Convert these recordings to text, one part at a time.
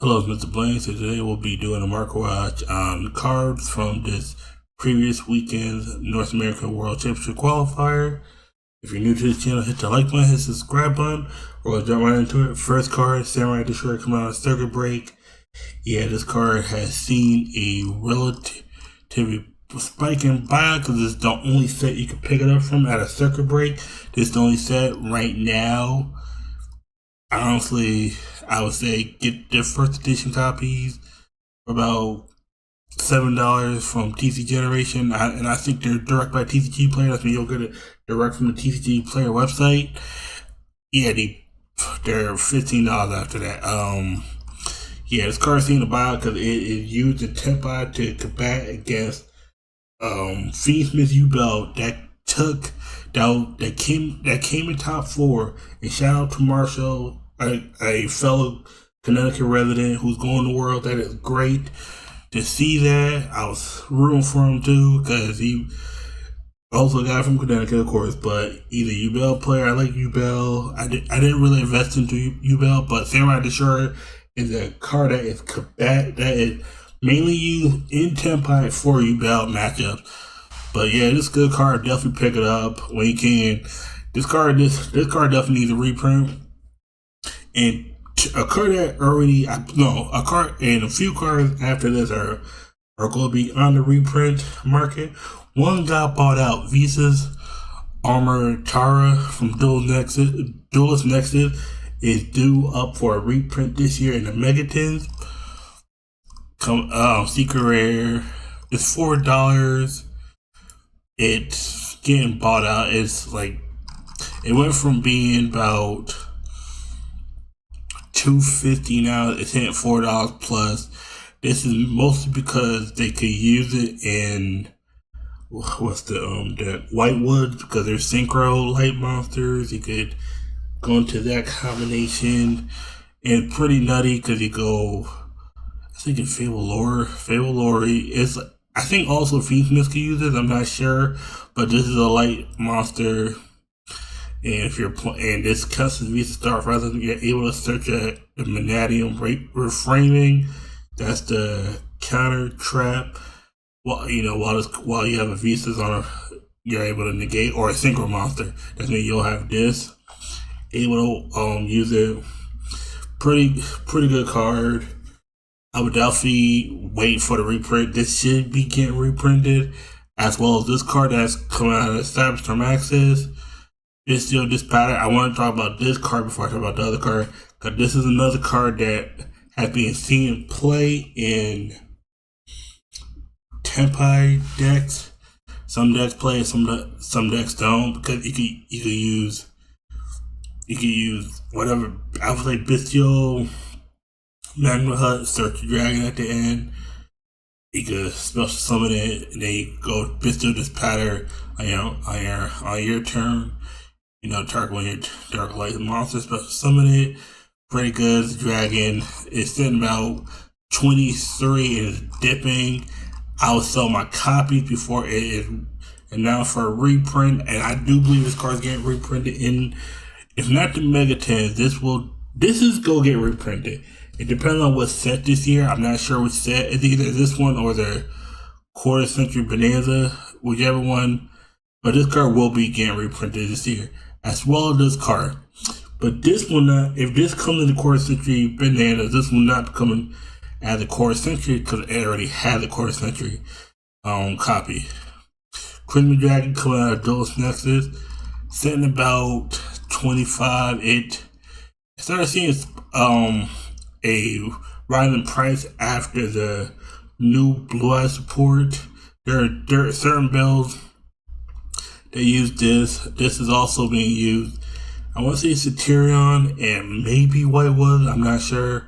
Hello, it's Mr. Blaine. So today we'll be doing a market watch on cards from this previous weekend's North American World Championship qualifier. If you're new to this channel, hit the like button, hit the subscribe button, or we'll jump right into it. First card, Samurai Destroyer, coming out of circuit break. Yeah, this card has seen a relative spike in buyout because it's the only set you can pick it up from at a circuit break. This is the only set right now. Honestly, I would say get their first edition copies for about $7 from TC Generation, and I think they're direct by TCG Player. That's when you'll get it direct from the TCG Player website. Yeah, they're $15 after that. Yeah, this card's seen a buyout because it used the Tempai to combat against Fiendsmith U-Bell that came in top 4. And shout out to Marshall, a fellow Connecticut resident who's going to the world. That is great to see that. I was rooting for him too because he also got from Connecticut, of course. But he's a U-Bell player. I like U-Bell. I didn't really invest into U-Bell, but Samurai Destroyer is a card that is mainly used in Tempai for U-Bell matchups. But yeah, this is a good card. Definitely pick it up when you can. This card definitely needs a reprint. And a card that a card and a few cards after this are going to be on the reprint market. One got bought out. Visa's Armor Tara from Duelist Nexus is due up for a reprint this year in the Megatons. Secret Rare. It's $4. It's getting bought out. It's like it went from being about $2.50 now. It's hitting $4 plus. This is mostly because they could use it in the Whitewood because they're synchro light monsters. You could go into that combination, and pretty nutty because you go. I think in Fable Lore is. I think also Fiendsmith can use this. I'm not sure, but this is a light monster, and if you're and this custom Visa Star rather than you're able to search at the Manadium reframing. That's the counter trap. Well, while you have a Visa's on you're able to negate, or a synchro monster. That means you'll have this able to use it. Pretty good card. I would definitely wait for the reprint. This should be getting reprinted, as well as this card that's coming out of Cyberstorm Access. It's still this pattern. I want to talk about this card before I talk about the other card, because this is another card that has been seen play in Tempai decks. Some decks play, some decks don't, because you could use whatever. I would say Bestial, Magma Hut, Search the Dragon at the end. You could special summon it, and then you go Bestial this pattern on your turn. Target when your Dark Light monster special summon it. Pretty good. The dragon is sitting about 23 and is dipping. I will sell my copies before it is announced for a reprint, and I do believe this card is getting reprinted in. If not the Megatons, this is go get reprinted. It depends on what set this year. I'm not sure which set. It's either this one or the Quarter Century Bonanza, whichever one. But this card will be getting reprinted this year, as well as this card. But this will not. If this comes in the Quarter Century Bonanza, this will not come in as a Quarter Century because it already has a Quarter Century copy. Crimson Dragon coming out of Duelist Nexus, setting about 25. It started seeing a rising price after the new Blue Eye support. There are certain builds that use this. This is also being used. I want to say Satyrion and maybe Whitewood. I'm not sure.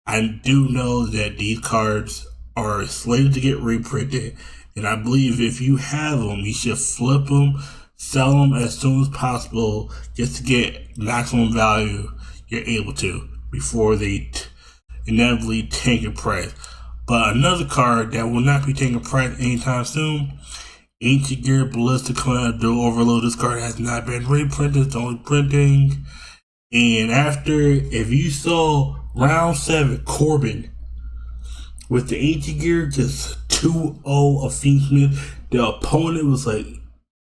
I do know that these cards are slated to get reprinted, and I believe if you have them, you should flip them, sell them as soon as possible, just to get maximum value you're able to before they inevitably tank in price. But another card that will not be taking price anytime soon, Ancient Gear Ballista coming out of Dual Overload. This card has not been reprinted, it's only printing. And after, if you saw Round 7, Corbin with the ancient gear, just 2-0 of Fiend Smith. The opponent was like,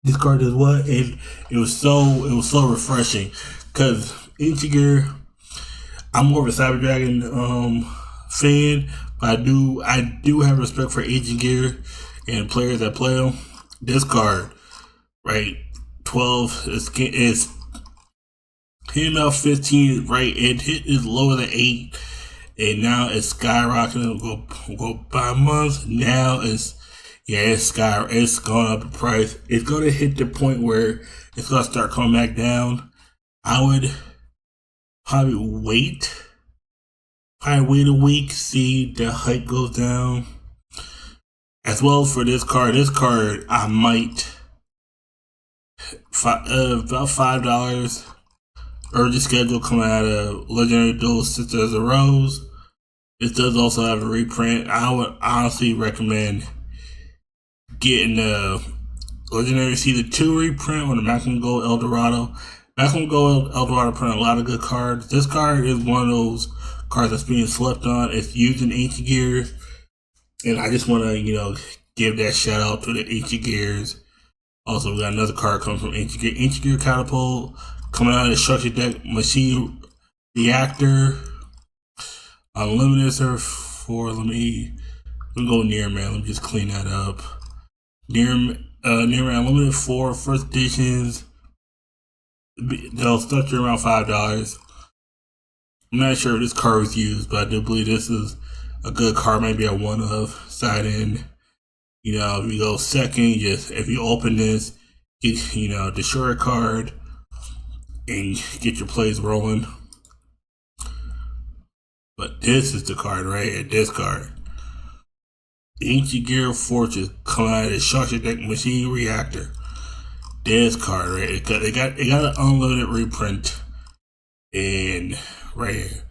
this card does what? And it was so refreshing because ancient gear. I'm more of a Cyber Dragon fan, but I do have respect for ancient gear and players that play them. This card, right? 12 is hitting out 15, right? It hit is lower than 8, and now it's skyrocketing. Go by months. Now it's going up in price. It's gonna hit the point where it's gonna start coming back down. I would probably wait a week, see the hype goes down. As well for this card I might about $5. Urgent schedule coming out of Legendary Duel Sisters of Rose. It does also have a reprint. I would honestly recommend getting the Legendary Season 2 reprint or the Maximum Gold Eldorado. Maximum Gold Eldorado print a lot of good cards. This card is one of those cards that's being slept on. It's used in Ancient Gears. And I just want to, give that shout out to the Ancient Gears. Also, we got another card coming from Ancient Gear. Ancient Gear Catapult coming out of the structure deck. Machine Reactor. Unlimited Surf 4. Let me go near, man. Let me just clean that up. Near Unlimited 4 first editions. They'll start you around $5. I'm not sure if this card was used, but I do believe this is a good card, maybe a one of side in. If you go second, if you open this, get destroy a card and get your plays rolling. But this is the card right here. This card, Ancient Gear Fortress, come out of the structure deck. Machine Reactor. This card right here. It got an unlimited reprint, and right here,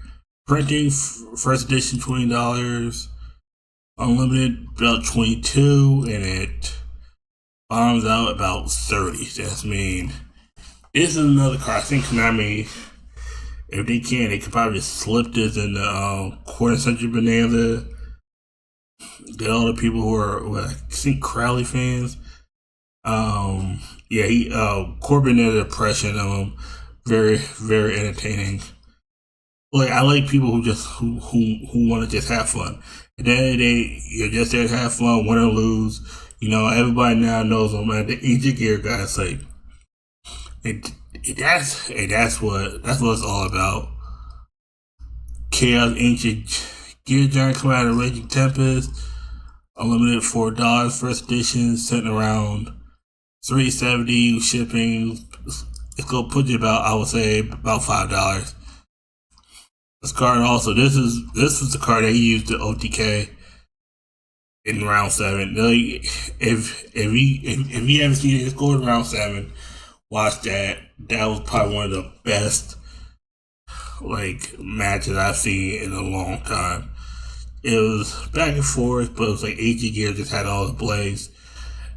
printing first edition $20, unlimited about 22, and it bombs out about 30. That's mean. This is another card. I think Konami, if they can, they could probably slip this in the quarter century bonanza. Get all the people who are, I think, Crowley fans. Corbin did an impression of him. Very, very entertaining. I like people who want to just have fun. At the end of the day, you're just there to have fun, win or lose. Everybody now knows him, man. The Ancient Gear guys, that's what it's all about. Chaos Ancient Gear Giant coming out of Raging Tempest. Unlimited $4 first edition, sitting around $3.70 shipping. It's gonna put you about $5. This card also, this is the card that he used to OTK in round 7. If you haven't seen it, it's going in round 7. Watch that. That was probably one of the best matches I've seen in a long time. It was back and forth, but it was Ancient Gear just had all the plays.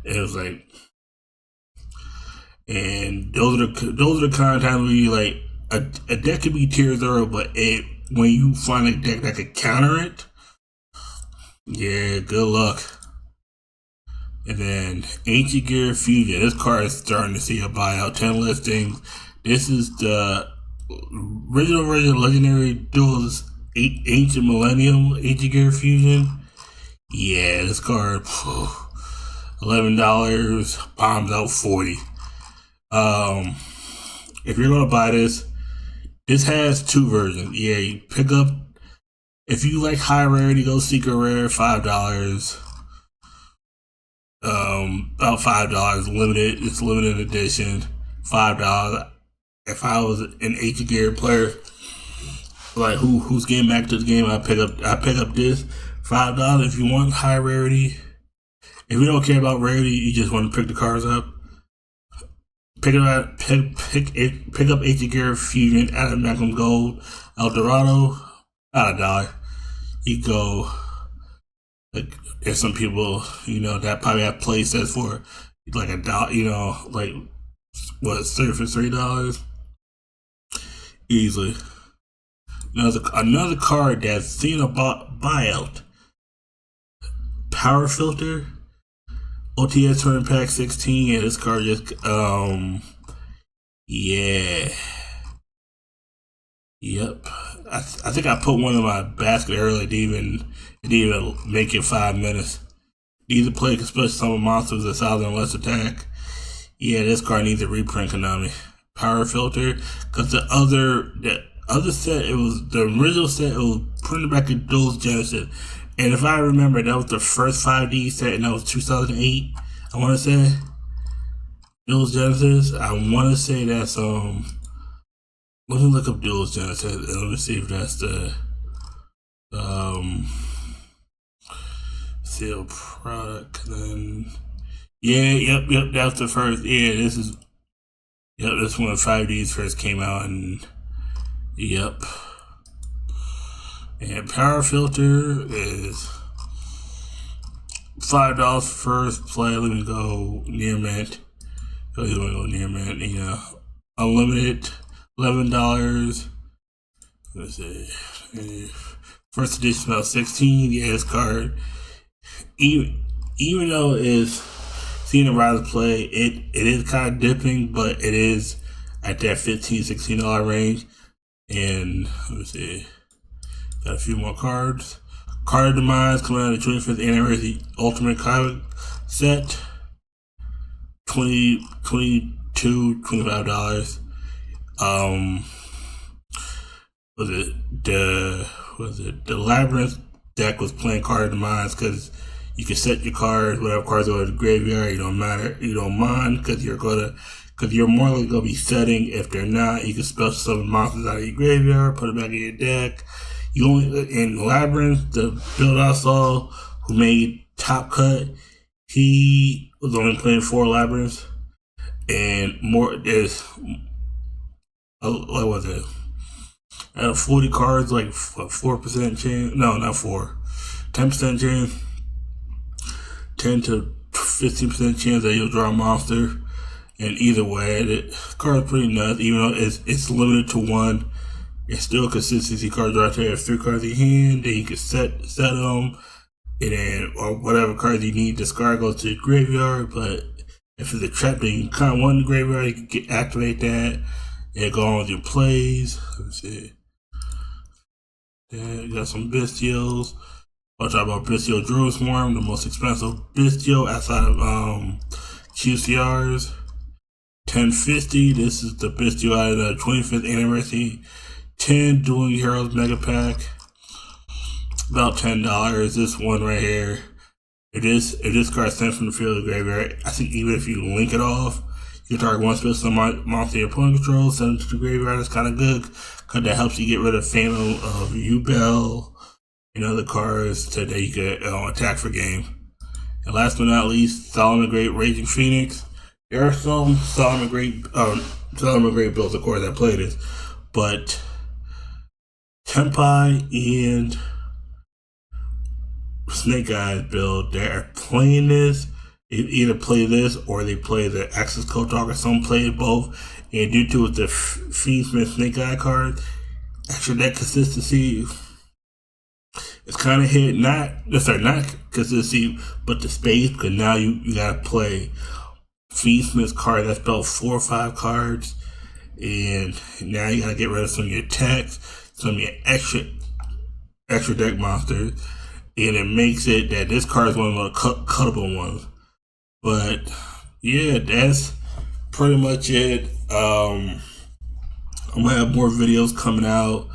It was and those are the kind of times where you a deck could be tier 0, but when you find a deck that could counter it, yeah, good luck. And then Ancient Gear Fusion. This card is starting to see a buyout. 10 listings. This is the original Legendary Duels Ancient Millennium Ancient Gear Fusion. Yeah, this card, $11, bombs out 40. If you're gonna buy this has 2 versions. Yeah, you pick up, if you like high rarity, go Secret Rare, $5. About $5 limited. It's limited edition, $5. If I was an Ancient Gear player, who's getting back to the game, I pick up this $5. If you want high rarity, if you don't care about rarity, you just want to pick the cards up. Pick up Ancient Gear Fusion out of Maximum Gold Eldorado, about $1. You go. There's some people, that probably have play sets for $1, what, for $3? Easily. Another card that's seen a buyout. Power Filter. OTS Tournament Pack 16. Yeah, this card just yeah. Yep. I think I put one in my basket earlier. It didn't even make it 5 minutes. Either play, especially some monsters that size and less attack. Yeah, this card needs a reprint, Konami. Power Filter, because the other set, it was the original set. It was printed back in Duels Genesis, and if I remember, that was the first 5D set, and that was 2008. I want to say Duels Genesis. I want to say that's Let me look up Duels Genesis and let me see if that's the sealed product. Then yep, that's the first. Yeah, this is when 5Ds first came out, and yep. And Power Filter is $5 first play. Let me go near mint. Really want to go near mint. Yeah, unlimited. $11. Let's see. First edition about 16. Yeah, this card, even though it's seen a rise of play, it is kind of dipping, but it is at that $15-16 range. And let me see. Got a few more cards. Card of Demise coming out of the 25th anniversary Ultimate Comic set. $25. The Labyrinth deck was playing Card of Demise because you can set your cards, whatever cards go to the graveyard. You don't mind because you're more likely gonna be setting. If they're not, you can special summon monsters out of your graveyard, put it back in your deck. You only in Labyrinth, the build I saw who made Top Cut, he was only playing 4 Labyrinths, and there's what was it? Out of 40 cards, like 4% chance. No, not 4. 10% chance. 10 to 15% chance that you'll draw a monster. And either way, the card's pretty nuts. Even though it's limited to 1, it's still a consistency card right there. If 3 cards in hand, then you can set them, and then or whatever cards you need, discard goes to the graveyard. But if it's a trap that you kind of want in the graveyard, you can activate that and go on with your plays. Let me see. Yeah, you got some Bestials. I'll talk about Bestial Druid Swarm, the most expensive Bestial outside of QCRs. $10.50. This is the Bestial out of the 25th anniversary 10 Dueling Heroes Mega Pack. About $10. This one right here. If this card sent from the field of the graveyard, I think even if you link it off, you can target one special monster your opponent controls, send it to the graveyard. It's kind of good because that helps you get rid of Phantom of Ubel and other cards so that you can attack for game. And last but not least, Solomon Great Raging Phoenix. There are some Solomon Great builds, of course, that play this, but Tenpai and Snake Eyes build, they're playing this. They either play this or they play the Access Code Talk, or some play both. And due to the Fiendsmith Snake Eye card, actually that consistency is kind of hit. Not consistency, but the space, because now you gotta play Fiendsmith's card that's about 4 or 5 cards, and now you gotta get rid of some of your techs, some of your extra deck monsters, and it makes it that this card is one of the cuttable ones. But yeah, that's pretty much it. I'm gonna have more videos coming out.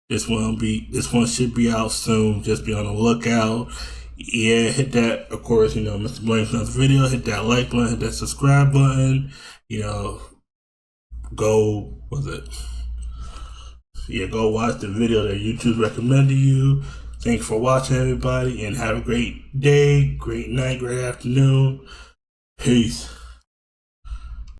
This one should be out soon. Just be on the lookout. Yeah, hit that, of course, Mr. Blame's another video. Hit that like button, hit that subscribe button. Go watch the video that YouTube recommended you. Thanks for watching, everybody, and have a great day, great night, great afternoon. Peace.